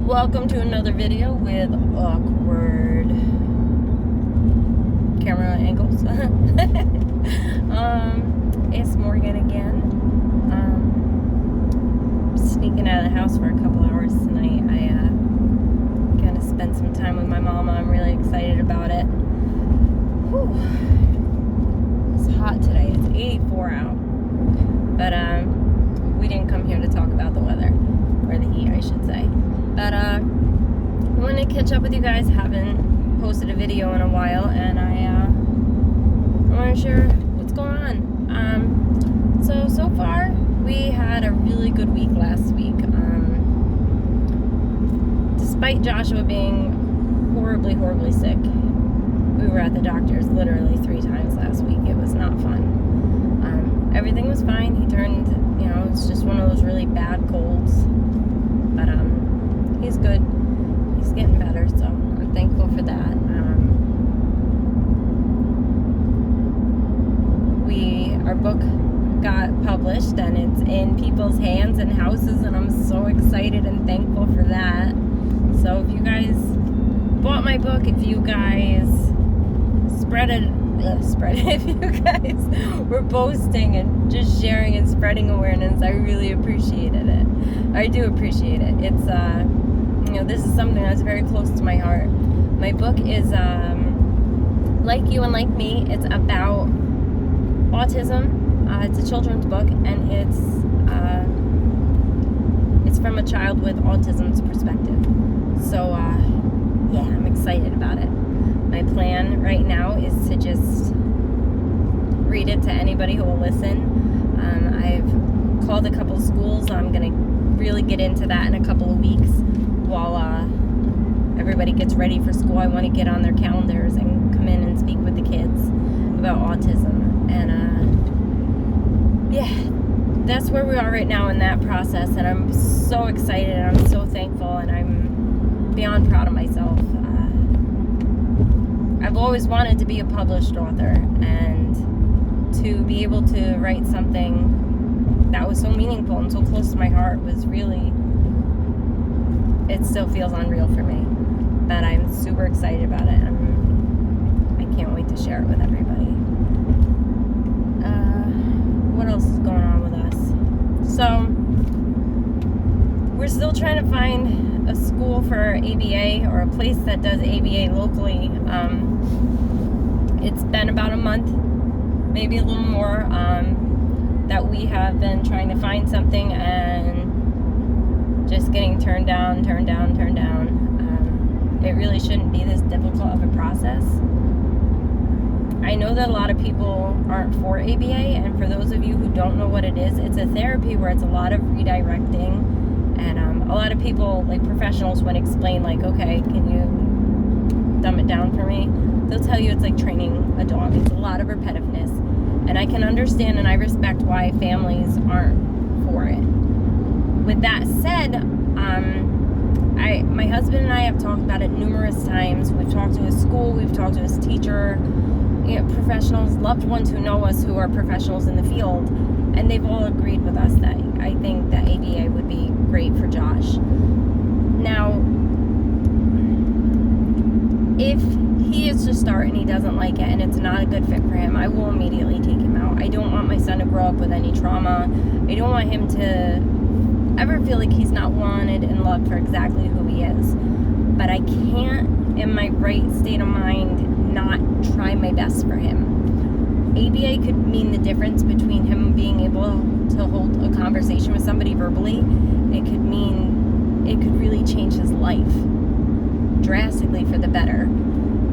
Welcome to another video with awkward camera angles. It's Morgan again. Sneaking out of the house for a couple hours tonight. Gonna spend some time with my mama. I'm really excited about it. Whew. It's hot today. It's 84 out. But we didn't come here to talk about the weather, or the heat, I should say. But I want to catch up with you guys. Haven't posted a video in a while, and I want to share what's going on. So far, we had a really good week last week. Despite Joshua being horribly sick, we were at the doctor's literally 3 times last week. It was not fun. Everything was fine. He turned, it's just one of those really bad colds. But he's good. He's getting better, so I'm thankful for that. Our book got published, and it's in people's hands and houses, and I'm so excited and thankful for that. So if you guys bought my book, if you guys spread it, if you guys were posting and just sharing and spreading awareness, I really appreciated it. I do appreciate it. It's this is something that's very close to my heart. My book is like you and like me. It's about autism. It's a children's book, and it's from a child with autism's perspective. So I'm excited about it. My plan right now is to just read it to anybody who will listen. I've called a couple schools. I'm going to really get into that in a couple of weeks while everybody gets ready for school. I want to get on their calendars and come in and speak with the kids about autism. And that's where we are right now in that process. And I'm so excited, and I'm so thankful, and I'm beyond proud of myself. I've always wanted to be a published author, and to be able to write something that was so meaningful and so close to my heart was really, it still feels unreal for me. But I'm super excited about it. I can't wait to share it with everybody. What else is going on with us? So, we're still trying to find a school for ABA, or a place that does ABA locally. It's been about a month, maybe a little more, that we have been trying to find something and just getting turned down. It really shouldn't be this difficult of a process. I know that a lot of people aren't for ABA, and for those of you who don't know what it is, it's a therapy where it's a lot of redirecting, and a lot of people, like professionals, would explain, like, okay, can you dumb it down for me? They'll tell you it's like training a dog. It's a lot of repetitiveness, and I can understand and I respect why families aren't for it. With that said, my husband and I have talked about it numerous times. We've talked to his school, we've talked to his teacher, professionals, loved ones who know us, who are professionals in the field, and they've all agreed with us that I think that ABA would be great for Josh. Now, if he is to start and he doesn't like it and it's not a good fit for him, I will immediately take him out. I don't want my son to grow up with any trauma. I don't want him to ever feel like he's not wanted and loved for exactly who he is. But I can't, in my right state of mind, not try my best for him. ABA could mean the difference between him being able to hold a conversation with somebody verbally. It could mean, it could really change his life drastically for the better.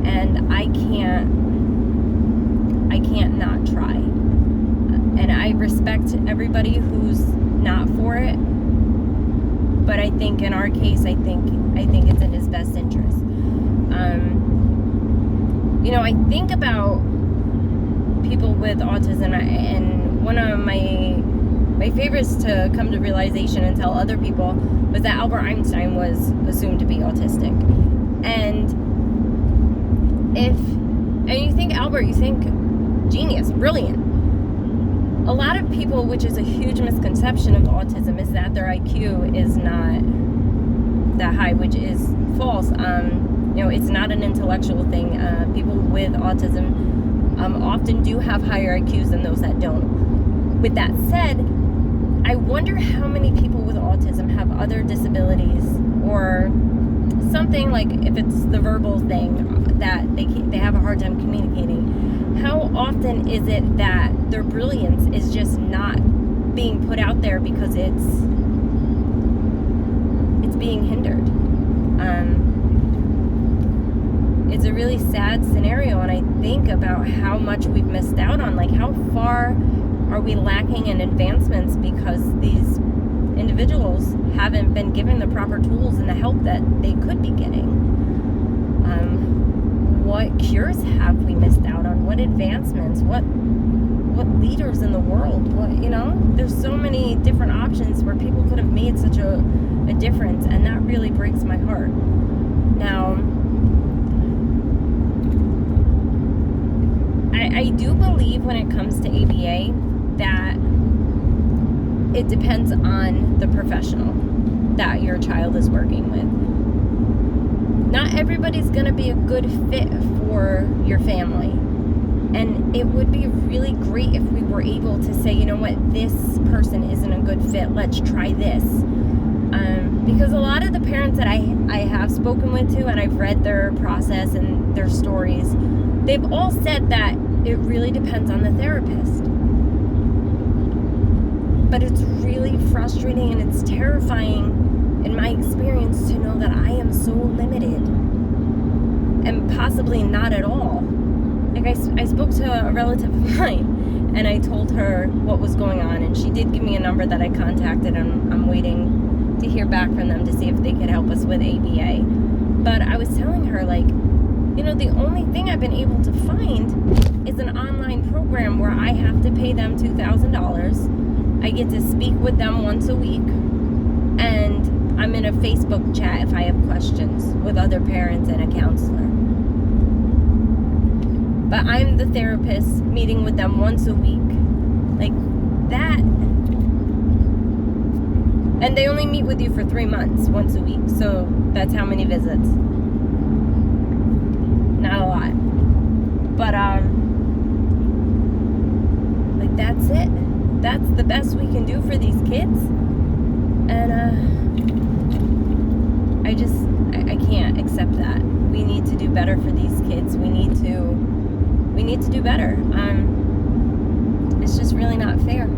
And I can't not try. And I respect everybody who's not for it, but I think in our case, I think it's in his best interest. I think about people with autism, and one of my favorites to come to realization and tell other people was that Albert Einstein was assumed to be autistic. And you think Albert, you think genius, brilliant. A lot of people, which is a huge misconception of autism, is that their IQ is not that high, which is false. It's not an intellectual thing. People with autism often do have higher IQs than those that don't. With that said, I wonder how many people with autism have other disabilities or something, like if it's the verbal thing that they have a hard time communicating. How often is it that their brilliance is just not being put out there because it's being hindered? It's a really sad scenario, and I think about how much we've missed out on. Like, how far are we lacking in advancements because these individuals haven't been given the proper tools and the help that they could be getting? What cures have we missed out on? What advancements? What leaders in the world? There's so many different options where people could have made such a difference, and that really breaks my heart. Now, I do believe when it comes to ABA that it depends on the professional that your child is working with. Not everybody's going to be a good fit for your family. And it would be really great if we were able to say, you know what, this person isn't a good fit, let's try this. Because a lot of the parents that I have spoken with too, and I've read their process and their stories, they've all said that it really depends on the therapist. But it's really frustrating and it's terrifying in my experience to know that I am so limited and possibly not at all. Like, I spoke to a relative of mine and I told her what was going on, and she did give me a number that I contacted, and I'm waiting to hear back from them to see if they could help us with ABA. But I was telling her, like, the only thing I've been able to find is an online program where I have to pay them $2,000. I get to speak with them once a week, and I'm in a Facebook chat if I have questions with other parents and a counselor. But I'm the therapist meeting with them once a week. Like that. And they only meet with you for 3 months, once a week. So that's how many visits. Not a lot. But, like, that's it. That's the best we can do for these kids. And, I can't accept that. We need to do better for these kids. We need to do better. It's just really not fair.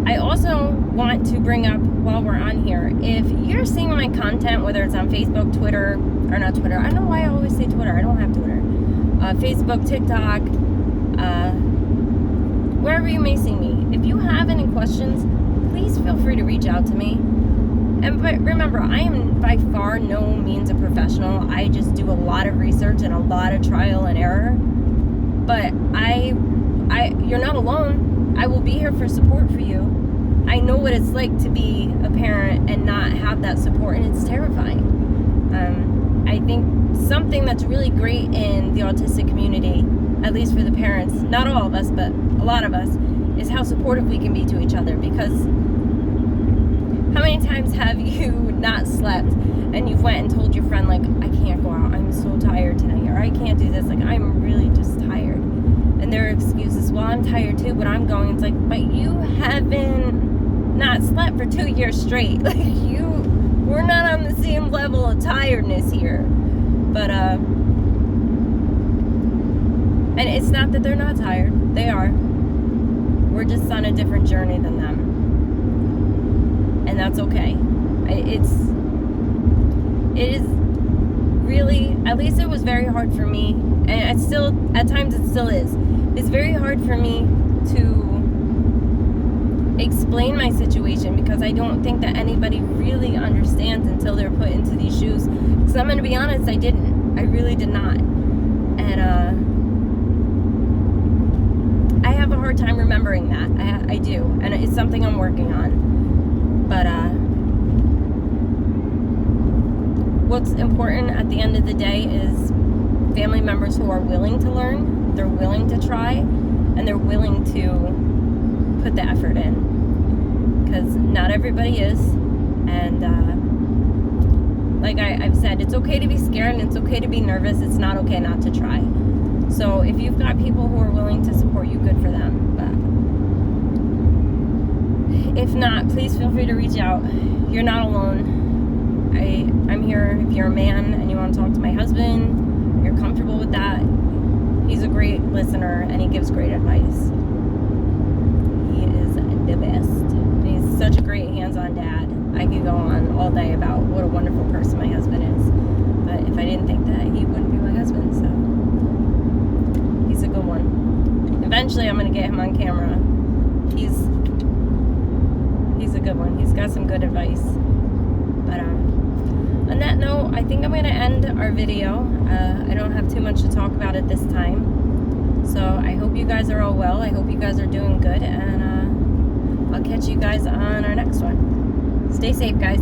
I also want to bring up, while we're on here, if you're seeing my content, whether it's on Facebook, Twitter, or not Twitter, I don't know why I always say Twitter, I don't have Twitter, Facebook, TikTok, wherever you may see me, if you have any questions, please feel free to reach out to me. And but remember, I am by far no means a professional. I just do a lot of research and a lot of trial and error. But you're not alone. I will be here for support for you. I know what it's like to be a parent and not have that support, and it's terrifying. I think something that's really great in the autistic community, at least for the parents, not all of us, but a lot of us, is how supportive we can be to each other. Because how many times have you not slept and you've went and told your friend, like, I can't go out, I'm so tired tonight, or I can't do this, like, I'm really just tired. And their excuse is, well, I'm tired too, but I'm going. It's like, but you haven't not slept for 2 years straight. Like, we're not on the same level of tiredness here. But, and it's not that they're not tired. They are. We're just on a different journey than them. And that's okay. It is really, at least it was very hard for me, and it's still, at times it still is. It's very hard for me to explain my situation, because I don't think that anybody really understands until they're put into these shoes. Because I'm going to be honest, I didn't. I really did not. And I have a hard time remembering that. I do. And it's something I'm working on. But what's important at the end of the day is family members who are willing to learn, they're willing to try, and they're willing to put the effort in. Because not everybody is, and like I've said, it's okay to be scared and it's okay to be nervous. It's not okay not to try. So if you've got people who are willing to support you, good for them. But if not, please feel free to reach out. You're not alone. I'm here if you're a man and you want to talk to my husband, you're comfortable with that. He's a great listener and he gives great advice. He is the best. He's such a great hands-on dad. I could go on all day about what a wonderful person my husband is. But if I didn't think that, he wouldn't be my husband, so he's a good one. Eventually I'm going to get him on camera. He's a good one. He's got some good advice. But on that note, I think I'm going to end our video. I don't have too much to talk about at this time. So I hope you guys are all well. I hope you guys are doing good. And I'll catch you guys on our next one. Stay safe, guys.